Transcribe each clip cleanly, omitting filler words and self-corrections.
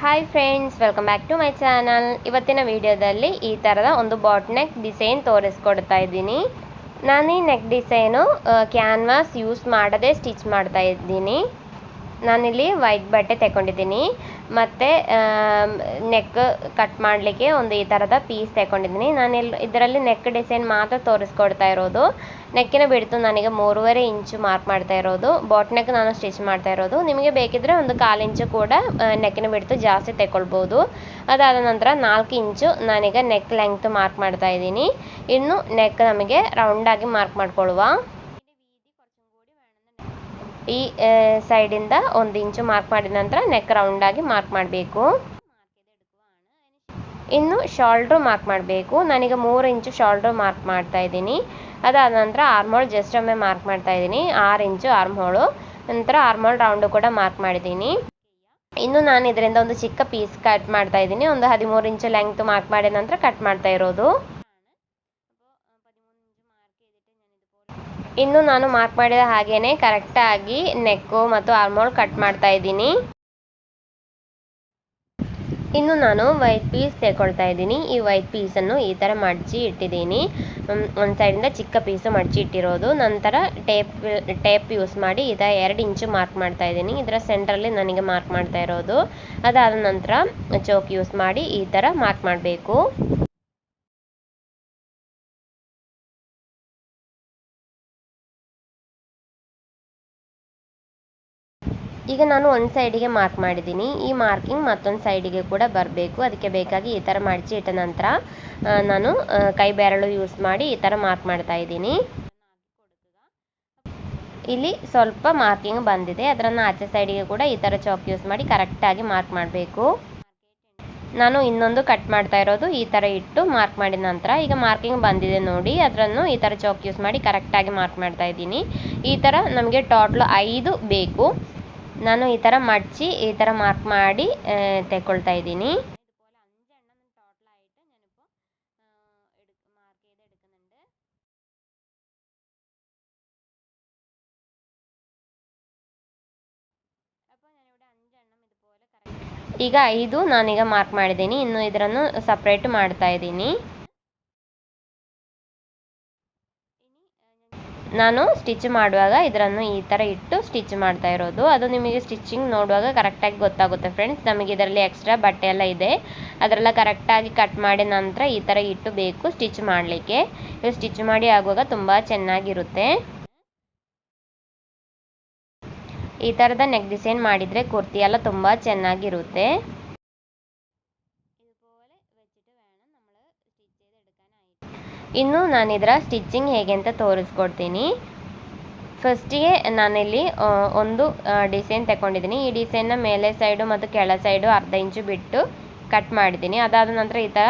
Hi friends, welcome back to my channel. ಇವತ್ತಿನ ವಿಡಿಯೋದಲ್ಲಿ ಈ ಥರದ ಒಂದು ಬಾಟ್ ನೆಕ್ ಡಿಸೈನ್ ತೋರಿಸ್ಕೊಡ್ತಾ ಇದ್ದೀನಿ. ನಾನು ಈ ನೆಕ್ ಡಿಸೈನು ಕ್ಯಾನ್ವಾಸ್ ಯೂಸ್ ಮಾಡದೆ ಸ್ಟಿಚ್ ಮಾಡ್ತಾ ಇದ್ದೀನಿ. ನಾನಿಲ್ಲಿ ವೈಟ್ ಬಟ್ಟೆ ತಗೊಂಡಿದ್ದೀನಿ ಮತ್ತು ನೆಕ್ ಕಟ್ ಮಾಡಲಿಕ್ಕೆ ಒಂದು ಈ ಥರದ ಪೀಸ್ ತಗೊಂಡಿದ್ದೀನಿ. ಇದರಲ್ಲಿ ನೆಕ್ ಡಿಸೈನ್ ಮಾತ್ರ ತೋರಿಸ್ಕೊಡ್ತಾ ಇರೋದು. ನೆಕ್ಕಿನ ಬಿಡ್ತು ನನಗೆ 3.5 ಇಂಚು ಮಾರ್ಕ್ ಮಾಡ್ತಾ ಇರೋದು. ಬಾಟ್ ನೆಕ್ ನಾನು ಸ್ಟಿಚ್ ಮಾಡ್ತಾ ಇರೋದು. ನಿಮಗೆ ಬೇಕಿದ್ರೆ ಒಂದು 1/4 ಇಂಚು ಕೂಡ ನೆಕ್ಕಿನ ಬಿಡ್ತು ಜಾಸ್ತಿ ತಗೊಳ್ಬೋದು. ಅದಾದ ನಂತರ 4 ಇಂಚು ನಾನೀಗ ನೆಕ್ ಲೆಂಗ್ತ್ ಮಾರ್ಕ್ ಮಾಡ್ತಾ ಇದ್ದೀನಿ. ಇನ್ನು ನೆಕ್ ನಮಗೆ ರೌಂಡಾಗಿ ಮಾರ್ಕ್ ಮಾಡ್ಕೊಳ್ಳುವ. ಈ ಸೈಡಿಂದ 1 ಇಂಚು ಮಾರ್ಕ್ ಮಾಡಿದ ನಂತರ ನೆಕ್ ರೌಂಡಾಗಿ ಮಾರ್ಕ್ ಮಾಡಬೇಕು. ಇನ್ನು ಶೋಲ್ಡ್ರು ಮಾರ್ಕ್ ಮಾಡಬೇಕು. ನಾನೀಗ 3 ಇಂಚು ಶೋಲ್ಡ್ರು ಮಾರ್ಕ್ ಮಾಡ್ತಾ ಇದ್ದೀನಿ. ಅದಾದ ನಂತರ ಆರ್ಮೋಲ್ ಜಸ್ಟ್ ಒಮ್ಮೆ ಮಾರ್ಕ್ ಮಾಡ್ತಾ ಇದ್ದೀನಿ. 6 ಇಂಚು ಆರ್ಮೋಳು, ನಂತರ ಆರ್ಮೋಲ್ ರೌಂಡು ಕೂಡ ಮಾರ್ಕ್ ಮಾಡಿದ್ದೀನಿ. ಇನ್ನು ನಾನು ಇದರಿಂದ ಒಂದು ಚಿಕ್ಕ ಪೀಸ್ ಕಟ್ ಮಾಡ್ತಾ ಇದ್ದೀನಿ. ಒಂದು 13 ಇಂಚು ಲೆಂಗ್ತ್ ಮಾರ್ಕ್ ಮಾಡಿದ ನಂತರ ಕಟ್ ಮಾಡ್ತಾ ಇರೋದು. ಇನ್ನು ನಾನು ಮಾರ್ಕ್ ಮಾಡಿದ ಹಾಗೇನೆ ಕರೆಕ್ಟಾಗಿ ನೆಕ್ಕು ಮತ್ತು ಆರ್ಮೋಲ್ ಕಟ್ ಮಾಡ್ತಾ ಇದ್ದೀನಿ. ಇನ್ನು ನಾನು ವೈಟ್ ಪೀಸ್ ತಗೊಳ್ತಾ ಇದ್ದೀನಿ. ಈ ವೈಟ್ ಪೀಸನ್ನು ಈ ಥರ ಮಡಚಿ ಇಟ್ಟಿದ್ದೀನಿ. ಒಂದು ಸೈಡಿಂದ ಚಿಕ್ಕ ಪೀಸು ಮಡಚಿ ಇಟ್ಟಿರೋದು. ನಂತರ ಟೇಪ್ ಯೂಸ್ ಮಾಡಿ ಈ ಥರ 2 ಇಂಚು ಮಾರ್ಕ್ ಮಾಡ್ತಾ ಇದ್ದೀನಿ. ಇದರ ಸೆಂಟ್ರಲ್ಲಿ ನನಗೆ ಮಾರ್ಕ್ ಮಾಡ್ತಾ ಇರೋದು. ಅದಾದ ನಂತರ ಚೋಕ್ ಯೂಸ್ ಮಾಡಿ ಈ ಥರ ಮಾರ್ಕ್ ಮಾಡಬೇಕು. ಈಗ ನಾನು ಒಂದು ಸೈಡಿಗೆ ಮಾರ್ಕ್ ಮಾಡಿದ್ದೀನಿ. ಈ ಮಾರ್ಕಿಂಗ್ ಮತ್ತೊಂದು ಸೈಡಿಗೆ ಕೂಡ ಬರಬೇಕು. ಅದಕ್ಕೆ ಬೇಕಾಗಿ ಈ ಥರ ಮಡಚಿ ಇಟ್ಟ ನಂತರ ನಾನು ಕೈ ಬೆರಳು ಯೂಸ್ ಮಾಡಿ ಈ ಥರ ಮಾರ್ಕ್ ಮಾಡ್ತಾ ಇದ್ದೀನಿ. ಇಲ್ಲಿ ಸ್ವಲ್ಪ ಮಾರ್ಕಿಂಗ್ ಬಂದಿದೆ. ಅದನ್ನು ಆಚೆ ಸೈಡಿಗೆ ಕೂಡ ಈ ಥರ ಚಾಕ್ ಯೂಸ್ ಮಾಡಿ ಕರೆಕ್ಟಾಗಿ ಮಾರ್ಕ್ ಮಾಡಬೇಕು. ನಾನು ಇನ್ನೊಂದು ಕಟ್ ಮಾಡ್ತಾ ಇರೋದು ಈ ಥರ ಇಟ್ಟು ಮಾರ್ಕ್ ಮಾಡಿದ ನಂತರ ಈಗ ಮಾರ್ಕಿಂಗ್ ಬಂದಿದೆ ನೋಡಿ, ಅದನ್ನು ಈ ಥರ ಚಾಕ್ ಯೂಸ್ ಮಾಡಿ ಕರೆಕ್ಟಾಗಿ ಮಾರ್ಕ್ ಮಾಡ್ತಾ ಇದ್ದೀನಿ. ಈ ಥರ ನಮಗೆ ಟೋಟಲ್ 5 ಬೇಕು. ನಾನು ಈ ಥರ ಮಡಚಿ ಈ ಥರ ಮಾರ್ಕ್ ಮಾಡಿ ತಗೊಳ್ತಾ ಇದ್ದೀನಿ. ಈಗ 5 ನಾನೀಗ ಮಾರ್ಕ್ ಮಾಡಿದ್ದೀನಿ. ಇನ್ನು ಇದನ್ನು ಸಪ್ರೇಟ್ ಮಾಡ್ತಾ ಇದ್ದೀನಿ. ನಾನು ಸ್ಟಿಚ್ ಮಾಡುವಾಗ ಇದನ್ನು ಈ ಥರ ಇಟ್ಟು ಸ್ಟಿಚ್ ಮಾಡ್ತಾ ಇರೋದು. ಅದು ನಿಮಗೆ ಸ್ಟಿಚಿಂಗ್ ನೋಡುವಾಗ ಕರೆಕ್ಟಾಗಿ ಗೊತ್ತಾಗುತ್ತೆ ಫ್ರೆಂಡ್ಸ್. ನಮಗೆ ಇದರಲ್ಲಿ ಎಕ್ಸ್ಟ್ರಾ ಬಟ್ಟೆ ಎಲ್ಲ ಇದೆ, ಅದರೆಲ್ಲ ಕರೆಕ್ಟಾಗಿ ಕಟ್ ಮಾಡಿದ ನಂತರ ಈ ಥರ ಇಟ್ಟು ಬೇಕು ಸ್ಟಿಚ್ ಮಾಡಲಿಕ್ಕೆ. ಇದು ಸ್ಟಿಚ್ ಮಾಡಿ ಆಗುವಾಗ ತುಂಬ ಚೆನ್ನಾಗಿರುತ್ತೆ. ಈ ಥರದ ನೆಕ್ ಡಿಸೈನ್ ಮಾಡಿದರೆ ಕುರ್ತಿ ಎಲ್ಲ ತುಂಬ ಚೆನ್ನಾಗಿರುತ್ತೆ. ಇನ್ನು ನಾನಿದರ ಸ್ಟಿಚಿಂಗ್ ಹೇಗೆ ಅಂತ ತೋರಿಸ್ಕೊಡ್ತೀನಿ. ಫಸ್ಟಿಗೆ ನಾನಿಲ್ಲಿ ಒಂದು ಡಿಸೈನ್ ತಗೊಂಡಿದ್ದೀನಿ. ಈ ಡಿಸೈನ್ನ ಮೇಲೆ ಸೈಡು ಮತ್ತು ಕೆಳ ಸೈಡು 1/2 ಇಂಚು ಬಿಟ್ಟು ಕಟ್ ಮಾಡಿದ್ದೀನಿ. ಅದಾದ ನಂತರ ಈ ಥರ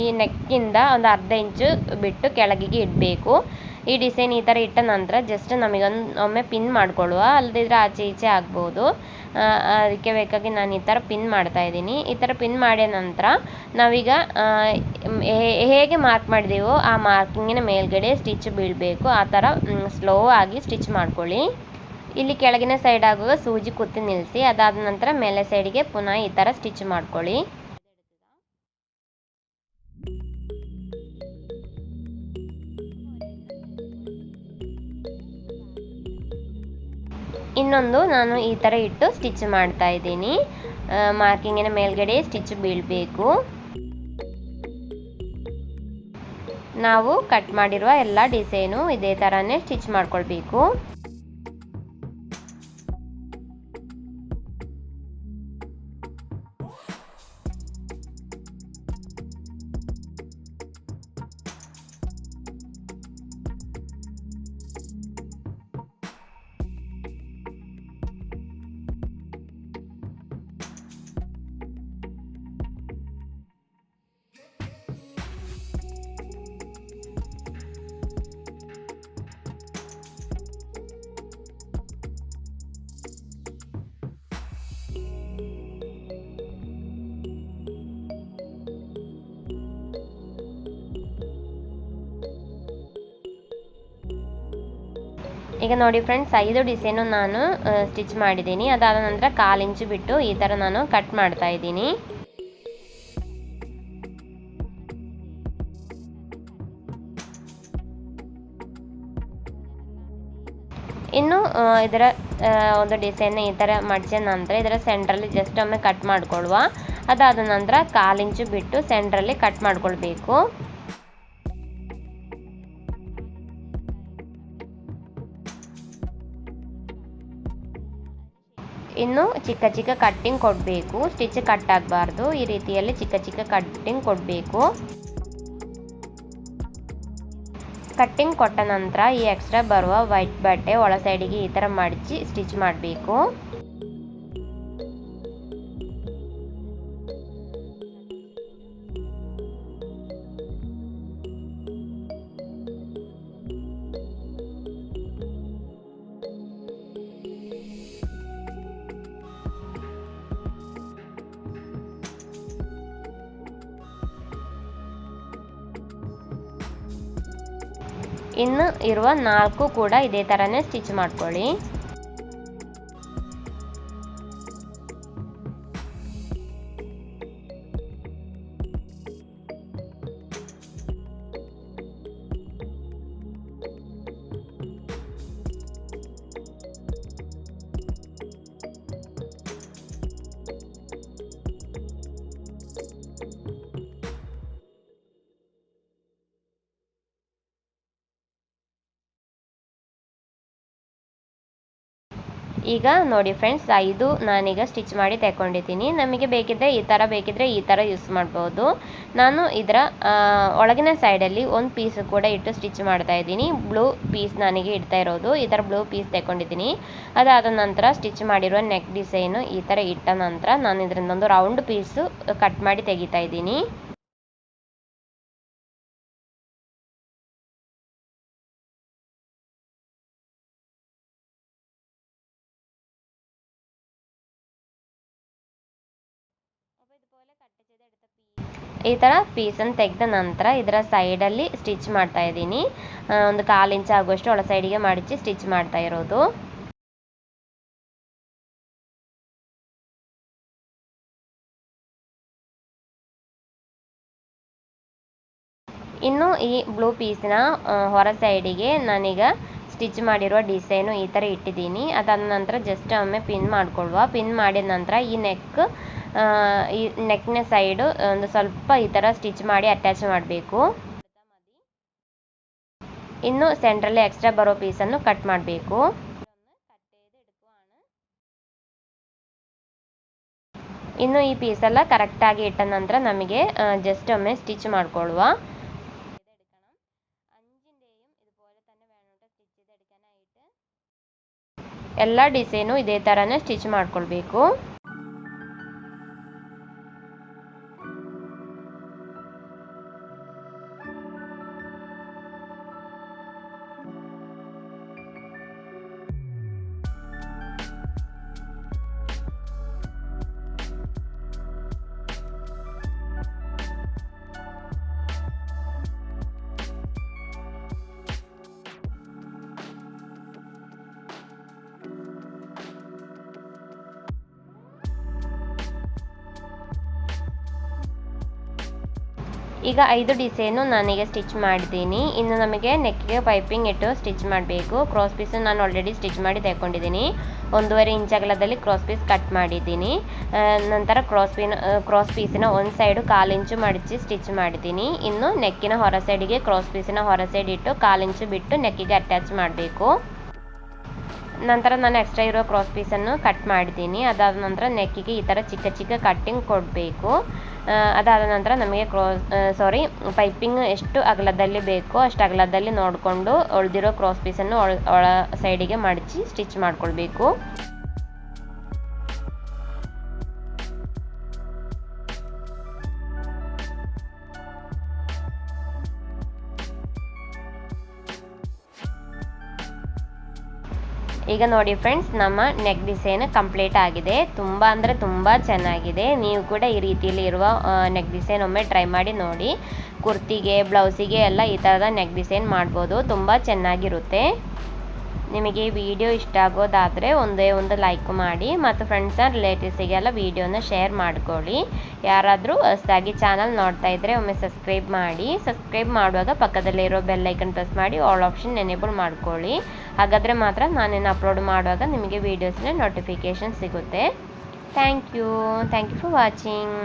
ಈ ನೆಕ್ಕಿಂದ ಒಂದು 1/2 ಇಂಚು ಬಿಟ್ಟು ಕೆಳಗಿಗೆ ಇಡಬೇಕು. ಈ ಡಿಸೈನ್ ಈ ಥರ ಇಟ್ಟ ನಂತರ ಜಸ್ಟ್ ಒಮ್ಮೆ ಪಿನ್ ಮಾಡ್ಕೊಳ್ಳುವ, ಅಲ್ಲದಿದ್ದರೆ ಆಚೆ ಈಚೆ ಆಗ್ಬೋದು. ಅದಕ್ಕೆ ಬೇಕಾಗಿ ನಾನು ಈ ಥರ ಪಿನ್ ಮಾಡ್ತಾ ಇದ್ದೀನಿ. ಈ ಥರ ಪಿನ್ ಮಾಡಿದ ನಂತರ ನಾವೀಗ ಹೇಗೆ ಮಾರ್ಕ್ ಮಾಡಿದೆವೋ ಆ ಮಾರ್ಕಿಂಗಿನ ಮೇಲ್ಗಡೆ ಸ್ಟಿಚ್ ಬೀಳಬೇಕು. ಆ ಥರ ಸ್ಲೋ ಆಗಿ ಸ್ಟಿಚ್ ಮಾಡ್ಕೊಳ್ಳಿ. ಇಲ್ಲಿ ಕೆಳಗಿನ ಸೈಡ್ ಆಗುವಾಗ ಸೂಜಿ ಕುತ್ತಿ ನಿಲ್ಲಿಸಿ. ಅದಾದ ನಂತರ ಮೇಲೆ ಸೈಡಿಗೆ ಪುನಃ ಈ ಥರ ಸ್ಟಿಚ್ ಮಾಡ್ಕೊಳ್ಳಿ. ಇನ್ನೊಂದು ನಾನು ಈ ಥರ ಇಟ್ಟು ಸ್ಟಿಚ್ ಮಾಡ್ತಾ ಇದ್ದೀನಿ. ಮಾರ್ಕಿಂಗಿನ ಮೇಲ್ಗಡೆ ಸ್ಟಿಚ್ ಬೀಳಬೇಕು. ನಾವು ಕಟ್ ಮಾಡಿರುವ ಎಲ್ಲ ಡಿಸೈನು ಇದೇ ಥರನೇ ಸ್ಟಿಚ್ ಮಾಡ್ಕೊಳ್ಬೇಕು. ಈಗ ನೋಡಿ ಫ್ರೆಂಡ್ಸ್, 5 ಡಿಸೈನು ನಾನು ಸ್ಟಿಚ್ ಮಾಡಿದ್ದೀನಿ. ಅದಾದ ನಂತರ 1/4 ಇಂಚು ಬಿಟ್ಟು ಈ ಥರ ನಾನು ಕಟ್ ಮಾಡ್ತಾ ಇದ್ದೀನಿ. ಇನ್ನು ಇದರ ಒಂದು ಡಿಸೈನ್ನ ಈ ಥರ ಮಡಿಸಿದ ನಂತರ ಇದರ ಸೆಂಟ್ರಲ್ಲಿ ಜಸ್ಟ್ ಒಮ್ಮೆ ಕಟ್ ಮಾಡ್ಕೊಳ್ಳುವ. ಅದಾದ ನಂತರ 1/4 ಇಂಚು ಬಿಟ್ಟು ಸೆಂಟ್ರಲ್ಲಿ ಕಟ್ ಮಾಡ್ಕೊಳ್ಬೇಕು. ಇನ್ನು ಚಿಕ್ಕ ಚಿಕ್ಕ ಕಟ್ಟಿಂಗ್ ಕೊಡಬೇಕು, ಸ್ಟಿಚ್ ಕಟ್ ಆಗಬಾರ್ದು. ಈ ರೀತಿಯಲ್ಲಿ ಚಿಕ್ಕ ಚಿಕ್ಕ ಕಟ್ಟಿಂಗ್ ಕೊಡಬೇಕು. ಕಟ್ಟಿಂಗ್ ಕೊಟ್ಟ ನಂತರ ಈ ಎಕ್ಸ್ಟ್ರಾ ಬರುವ ವೈಟ್ ಬಟ್ಟೆ ಒಳ ಸೈಡಿಗೆ ಈ ಥರ ಮಡಚಿ ಸ್ಟಿಚ್ ಮಾಡಬೇಕು. ಇನ್ನು ಇರುವ 4 ಕೂಡ ಇದೇ ಥರನೇ ಸ್ಟಿಚ್ ಮಾಡ್ಕೊಳ್ಳಿ. ಈಗ ನೋಡಿ ಫ್ರೆಂಡ್ಸ್, 5 ನಾನೀಗ ಸ್ಟಿಚ್ ಮಾಡಿ ತಗೊಂಡಿದ್ದೀನಿ. ನಮಗೆ ಬೇಕಿದ್ದರೆ ಈ ಥರ ಯೂಸ್ ಮಾಡ್ಬೋದು. ನಾನು ಇದರ ಒಳಗಿನ ಸೈಡಲ್ಲಿ ಒಂದು ಪೀಸ್ ಕೂಡ ಇಟ್ಟು ಸ್ಟಿಚ್ ಮಾಡ್ತಾ ಇದ್ದೀನಿ. ಬ್ಲೂ ಪೀಸ್ ನನಗೆ ಇಡ್ತಾ ಇರೋದು. ಈ ಥರ ಬ್ಲೂ ಪೀಸ್ ತಗೊಂಡಿದ್ದೀನಿ. ಅದಾದ ನಂತರ ಸ್ಟಿಚ್ ಮಾಡಿರುವ ನೆಕ್ ಡಿಸೈನು ಈ ಥರ ಇಟ್ಟ ನಂತರ ನಾನು ಇದರಿಂದ ಒಂದು ರೌಂಡ್ ಪೀಸು ಕಟ್ ಮಾಡಿ ತೆಗಿತಾ ಇದ್ದೀನಿ. ಈ ಥರ ಪೀಸನ್ನು ತೆಗೆದ ನಂತರ ಇದರ ಸೈಡಲ್ಲಿ ಸ್ಟಿಚ್ ಮಾಡ್ತಾ ಇದ್ದೀನಿ. ಒಂದು 1/4 ಇಂಚ್ ಆಗುವಷ್ಟು ಒಳ ಸೈಡಿಗೆ ಮಡಿಚಿ ಸ್ಟಿಚ್ ಮಾಡ್ತಾ ಇರೋದು. ಇನ್ನು ಈ ಬ್ಲೂ ಪೀಸ್ನ ಹೊರ ಸೈಡಿಗೆ ನಾನೀಗ ಸ್ಟಿಚ್ ಮಾಡಿರುವ ಡಿಸೈನು ಈ ಥರ ಇಟ್ಟಿದ್ದೀನಿ. ಅದಾದ ನಂತರ ಜಸ್ಟ್ ಒಮ್ಮೆ ಪಿನ್ ಮಾಡಿಕೊಳ್ಳುವ. ಪಿನ್ ಮಾಡಿದ ನಂತರ ಈ ನೆಕ್ನ ಸೈಡು ಒಂದು ಸ್ವಲ್ಪ ಈ ಥರ ಸ್ಟಿಚ್ ಮಾಡಿ ಅಟ್ಯಾಚ್ ಮಾಡಬೇಕು. ಇನ್ನು ಸೆಂಟ್ರಲ್ಲಿ ಎಕ್ಸ್ಟ್ರಾ ಬರೋ ಪೀಸನ್ನು ಕಟ್ ಮಾಡಬೇಕು. ಇನ್ನು ಈ ಪೀಸೆಲ್ಲ ಕರೆಕ್ಟಾಗಿ ಇಟ್ಟ ನಂತರ ನಮಗೆ ಜಸ್ಟ್ ಒಮ್ಮೆ ಸ್ಟಿಚ್ ಮಾಡಿಕೊಳ್ಳುವ. ಎಲ್ಲ ಡಿಸೈನು ಇದೇ ಥರನೇ ಸ್ಟಿಚ್ ಮಾಡ್ಕೊಳ್ಬೇಕು. ಈಗ 5 ಡಿಸೈನು ನಾನೀಗ ಸ್ಟಿಚ್ ಮಾಡಿದ್ದೀನಿ. ಇನ್ನು ನಮಗೆ ನೆಕ್ಗೆ ಪೈಪಿಂಗ್ ಇಟ್ಟು ಸ್ಟಿಚ್ ಮಾಡಬೇಕು. ಕ್ರಾಸ್ ಪೀಸು ನಾನು ಆಲ್ರೆಡಿ ಸ್ಟಿಚ್ ಮಾಡಿ ತಗೊಂಡಿದ್ದೀನಿ. 1.5 ಇಂಚ್ ಅಗಲದಲ್ಲಿ ಕ್ರಾಸ್ ಪೀಸ್ ಕಟ್ ಮಾಡಿದ್ದೀನಿ. ನಂತರ ಕ್ರಾಸ್ ಪೀಸಿನ ಒಂದು ಸೈಡು 1/4 ಇಂಚು ಮಡಿಚಿ ಸ್ಟಿಚ್ ಮಾಡಿದ್ದೀನಿ. ಇನ್ನು ನೆಕ್ಕಿನ ಹೊರ ಸೈಡಿಗೆ ಕ್ರಾಸ್ ಪೀಸಿನ ಹೊರ ಸೈಡ್ ಇಟ್ಟು 1/4 ಇಂಚು ಬಿಟ್ಟು ನೆಕ್ಕಿಗೆ ಅಟ್ಯಾಚ್ ಮಾಡಬೇಕು. ನಂತರ ನಾನು ಎಕ್ಸ್ಟ್ರಾ ಇರೋ ಕ್ರಾಸ್ ಪೀಸನ್ನು ಕಟ್ ಮಾಡಿದ್ದೀನಿ. ಅದಾದ ನಂತರ ನೆಕ್ಕಿಗೆ ಈ ಥರ ಚಿಕ್ಕ ಚಿಕ್ಕ ಕಟ್ಟಿಂಗ್ ಕೊಡಬೇಕು. ಅದಾದ ನಂತರ ನಮಗೆ ಪೈಪಿಂಗ್ ಎಷ್ಟು ಅಗಲದಲ್ಲಿ ಬೇಕೋ ಅಷ್ಟು ಅಗಲದಲ್ಲಿ ನೋಡಿಕೊಂಡು ಉಳಿದಿರೋ ಕ್ರಾಸ್ ಪೀಸನ್ನು ಒಳ ಸೈಡಿಗೆ ಮಡಚಿ ಸ್ಟಿಚ್ ಮಾಡ್ಕೊಳ್ಬೇಕು. ಈಗ ನೋಡಿ ಫ್ರೆಂಡ್ಸ್, ನಮ್ಮ ನೆಕ್ ಡಿಸೈನ್ ಕಂಪ್ಲೀಟ್ ಆಗಿದೆ. ತುಂಬ ಅಂದರೆ ತುಂಬ ಚೆನ್ನಾಗಿದೆ. ನೀವು ಕೂಡ ಈ ರೀತಿಯಲ್ಲಿ ಇರುವ ನೆಕ್ ಡಿಸೈನ್ ಒಮ್ಮೆ ಟ್ರೈ ಮಾಡಿ ನೋಡಿ. ಕುರ್ತಿಗೆ, ಬ್ಲೌಸಿಗೆ ಎಲ್ಲ ಈ ಥರದ ನೆಕ್ ಡಿಸೈನ್ ಮಾಡ್ಬೋದು. ತುಂಬ ಚೆನ್ನಾಗಿರುತ್ತೆ. ನಿಮಗೆ ವಿಡಿಯೋ ಇಷ್ಟ ಆಗೋದಾದರೆ ಒಂದೇ ಒಂದು ಲೈಕ್ ಮಾಡಿ ಮತ್ತು ಫ್ರೆಂಡ್ಸ್ ಆ್ಯಂಡ್ ರಿಲೇಟಿವ್ಸಿಗೆಲ್ಲ ವಿಡಿಯೋನ ಶೇರ್ ಮಾಡ್ಕೊಳ್ಳಿ. ಯಾರಾದರೂ ಹೊಸದಾಗಿ ಚಾನಲ್ ನೋಡ್ತಾ ಇದ್ದರೆ ಒಮ್ಮೆ ಸಬ್ಸ್ಕ್ರೈಬ್ ಮಾಡಿ. ಸಬ್ಸ್ಕ್ರೈಬ್ ಮಾಡುವಾಗ ಪಕ್ಕದಲ್ಲಿರೋ ಬೆಲ್ ಐಕನ್ ಪ್ರೆಸ್ ಮಾಡಿ ಆಲ್ ಆಪ್ಷನ್ ಎನೇಬಲ್ ಮಾಡ್ಕೊಳ್ಳಿ. ಹಾಗಾದರೆ ಮಾತ್ರ ನಾನೇನು ಅಪ್ಲೋಡ್ ಮಾಡುವಾಗ ನಿಮಗೆ ವೀಡಿಯೋಸ್ನ ನೋಟಿಫಿಕೇಷನ್ ಸಿಗುತ್ತೆ. Thank you for watching.